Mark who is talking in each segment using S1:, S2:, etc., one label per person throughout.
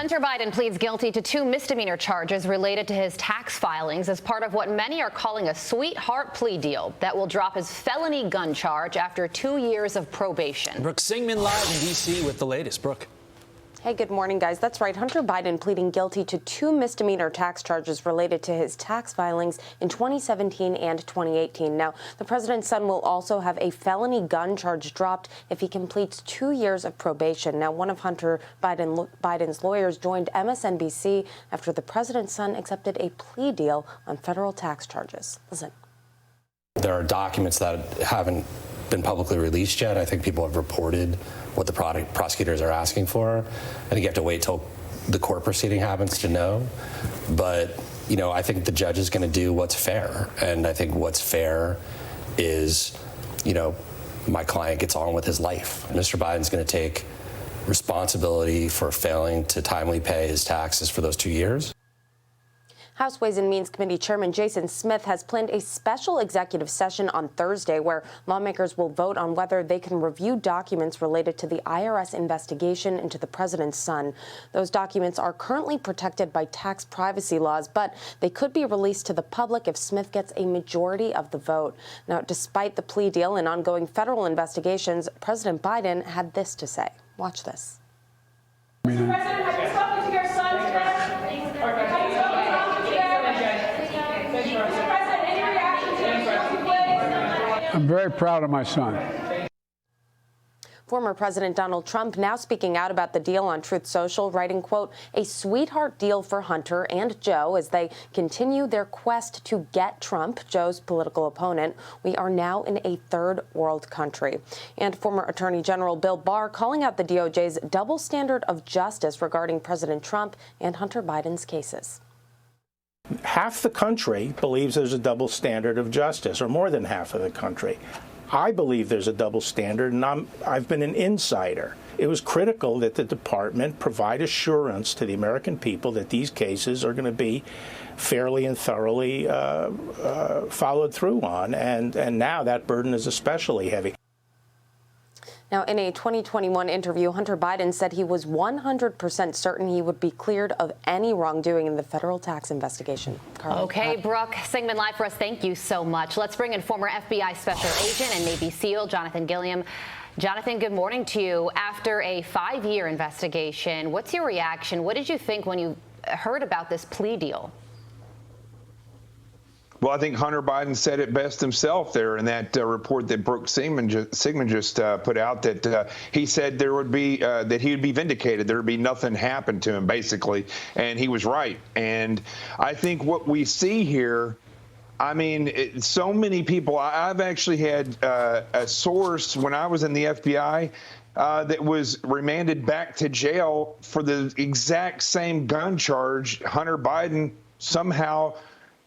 S1: Hunter Biden pleads guilty to 2 misdemeanor charges related to his tax filings as part of what many are calling a sweetheart plea deal that will drop his felony gun charge after 2 years of probation.
S2: Brooke Singman live in D.C. with the latest. Brooke.
S3: Hey, good morning, guys. That's right. Hunter Biden pleading guilty to 2 misdemeanor tax charges related to his tax filings in 2017 and 2018. Now, the president's son will also have a felony gun charge dropped if he completes 2 years of probation. Now, one of Hunter Biden's lawyers joined MSNBC after the president's son accepted a plea deal on federal tax charges. Listen.
S4: There are documents that haven't been publicly released yet. I think people have reported what the prosecutors are asking for. I think you have to wait till the court proceeding happens to know. But, you know, I think the judge is going to do what's fair. And I think what's fair is, you know, my client gets on with his life. Mr. Biden's going to take responsibility for failing to timely pay his taxes for those 2 years.
S3: House Ways and Means Committee Chairman Jason Smith has planned a special executive session on Thursday where lawmakers will vote on whether they can review documents related to the IRS investigation into the president's son. Those documents are currently protected by tax privacy laws, but they could be released to the public if Smith gets a majority of the vote. Now, despite the plea deal and ongoing federal investigations, President Biden had this to say. Watch this.
S5: Mr. President, have you spoken to your son today?
S6: I'm very proud of my son.
S3: Former President Donald Trump now speaking out about the deal on Truth Social, writing, quote, a sweetheart deal for Hunter and Joe as they continue their quest to get Trump, Joe's political opponent. We are now in a third world country. And former Attorney General Bill Barr calling out the DOJ's double standard of justice regarding President Trump and Hunter Biden's cases.
S7: Half the country believes there's a double standard of justice, or more than half of the country. I believe there's a double standard, and I've been an insider. It was critical that the department provide assurance to the American people that these cases are going to be fairly and thoroughly followed through on, and now that burden is especially heavy.
S3: Now, in a 2021 interview, Hunter Biden said he was 100% certain he would be cleared of any wrongdoing in the federal tax investigation. Carla,
S1: okay, Brooke Singman live for us. Thank you so much. Let's bring in former FBI Special Agent and Navy SEAL Jonathan Gilliam. Jonathan, good morning to you. After a 5-year investigation, what's your reaction? What did you think when you heard about this plea deal?
S8: Well, I think Hunter Biden said it best himself there in that report that Brooke Singman just put out, that he said there would be that he would be vindicated. There would be nothing happen to him, basically. And he was right. And I think what we see here, I mean, so many people, I've actually had a source when I was in the FBI that was remanded back to jail for the exact same gun charge Hunter Biden somehow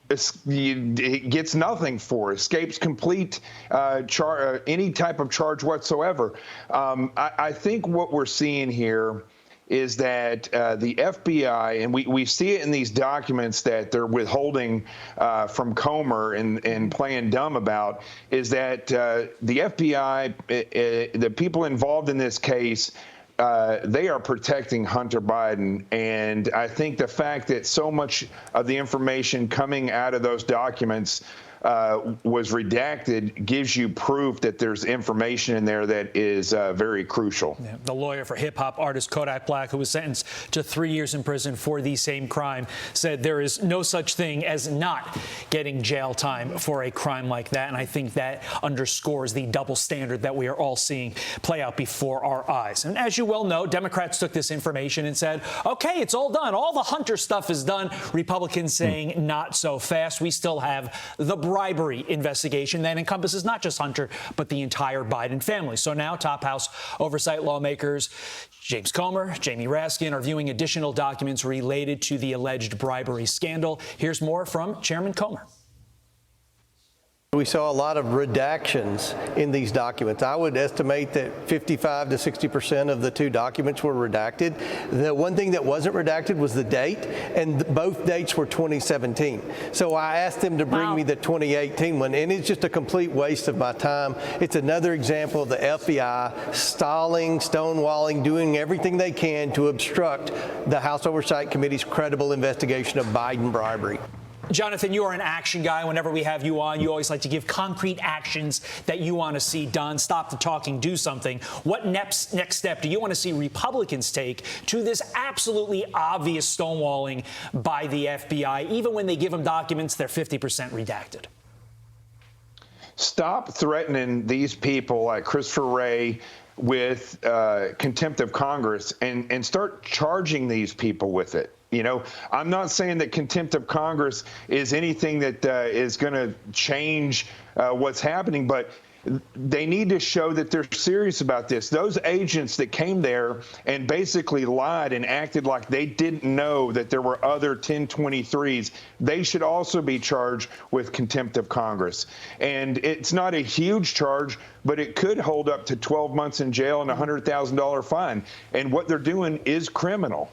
S8: gets nothing for, escapes complete any type of charge whatsoever. I think what we're seeing here is that the FBI, and we see it in these documents that they're withholding from Comer and playing dumb about, is that the FBI, the people involved in this case, they are protecting Hunter Biden. And I think the fact that so much of the information coming out of those documents was redacted gives you proof that there's information in there that is very crucial.
S2: Yeah, the lawyer for hip-hop artist Kodak Black, who was sentenced to 3 years in prison for the same crime, said there is no such thing as not getting jail time for a crime like that. And I think that underscores the double standard that we are all seeing play out before our eyes. And as you well know, Democrats took this information and said, okay, it's all done. All the Hunter stuff is done. Republicans saying not so fast. We still have the bribery investigation that encompasses not just Hunter, but the entire Biden family. So now top House oversight lawmakers James Comer, Jamie Raskin are viewing additional documents related to the alleged bribery scandal. Here's more from Chairman Comer.
S9: We saw a lot of redactions in these documents. I would estimate that 55 to 60% of the two documents were redacted. The one thing that wasn't redacted was the date, and both dates were 2017. So I asked them to bring me the 2018 one, and it's just a complete waste of my time. It's another example of the FBI stalling, stonewalling, doing everything they can to obstruct the House Oversight Committee's credible investigation of Biden bribery.
S2: Jonathan, you are an action guy. Whenever we have you on, you always like to give concrete actions that you want to see done. Stop the talking, do something. What next step do you want to see Republicans take to this absolutely obvious stonewalling by the FBI? Even when they give them documents, they're 50% redacted.
S8: Stop threatening these people like Christopher Wray with contempt of Congress and start charging these people with it. You know, I'm not saying that contempt of Congress is anything that is going to change what's happening, but they need to show that they're serious about this. Those agents that came there and basically lied and acted like they didn't know that there were other 1023s, they should also be charged with contempt of Congress. And it's not a huge charge, but it could hold up to 12 months in jail and a $100,000 fine. And what they're doing is criminal.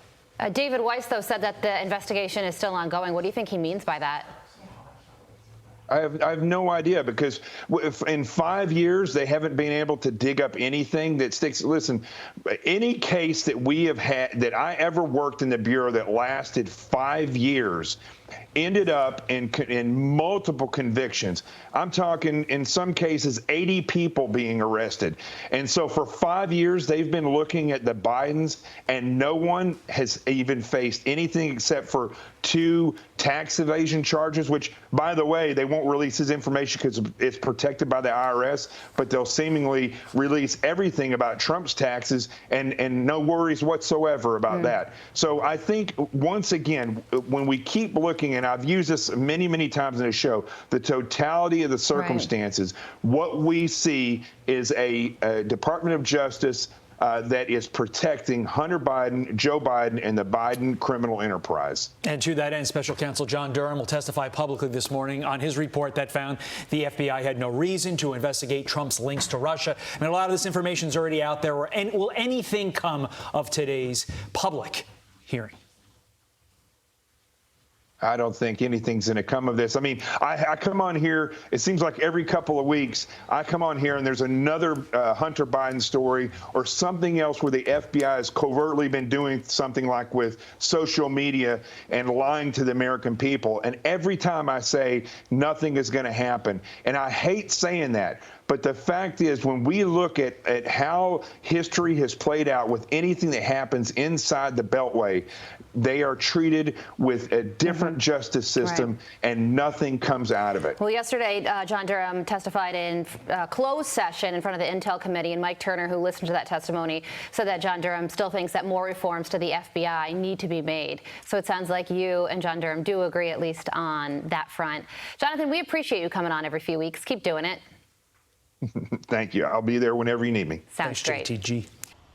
S1: David Weiss, though, said that the investigation is still ongoing. What do you think he means by that?
S8: I have no idea, because if in 5 years they haven't been able to dig up anything that sticks. Listen, any case that we have had that I ever worked in the Bureau that lasted 5 years ended up in multiple convictions. I'm talking, in some cases, 80 people being arrested. And so for 5 years, they've been looking at the Bidens, and no one has even faced anything except for 2 tax evasion charges, which, by the way, they won't release this information because it's protected by the IRS, but they'll seemingly release everything about Trump's taxes, and no worries whatsoever about that. So I think, once again, when we keep looking, and I've used this many, many times in the show, the totality of the circumstances, what we see is a Department of Justice that is protecting Hunter Biden, Joe Biden, and the Biden criminal enterprise.
S2: And to that end, Special Counsel John Durham will testify publicly this morning on his report that found the FBI had no reason to investigate Trump's links to Russia. I mean, a lot of this information is already out there. Will anything come of today's public hearing?
S8: I don't think anything's going to come of this. I mean, I come on here, it seems like every couple of weeks, I come on here and there's another Hunter Biden story or something else where the FBI has covertly been doing something like with social media and lying to the American people. And every time I say nothing is going to happen, and I hate saying that, but the fact is, when we look at how history has played out with anything that happens inside the Beltway, they are treated with a different justice system, and nothing comes out of it.
S1: Well, yesterday, John Durham testified in closed session in front of the Intel Committee, and Mike Turner, who listened to that testimony, said that John Durham still thinks that more reforms to the FBI need to be made. So it sounds like you and John Durham do agree, at least on that front. Jonathan, we appreciate you coming on every few weeks. Keep doing it.
S8: Thank you. I'll be there whenever you need me.
S1: Sounds great.
S2: JTG.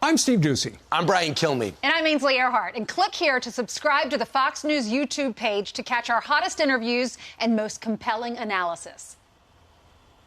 S6: I'm Steve Ducey.
S10: I'm Brian Kilmeade.
S11: And I'm Ainsley Earhart. And click here to subscribe to the Fox News YouTube page to catch our hottest interviews and most compelling analysis.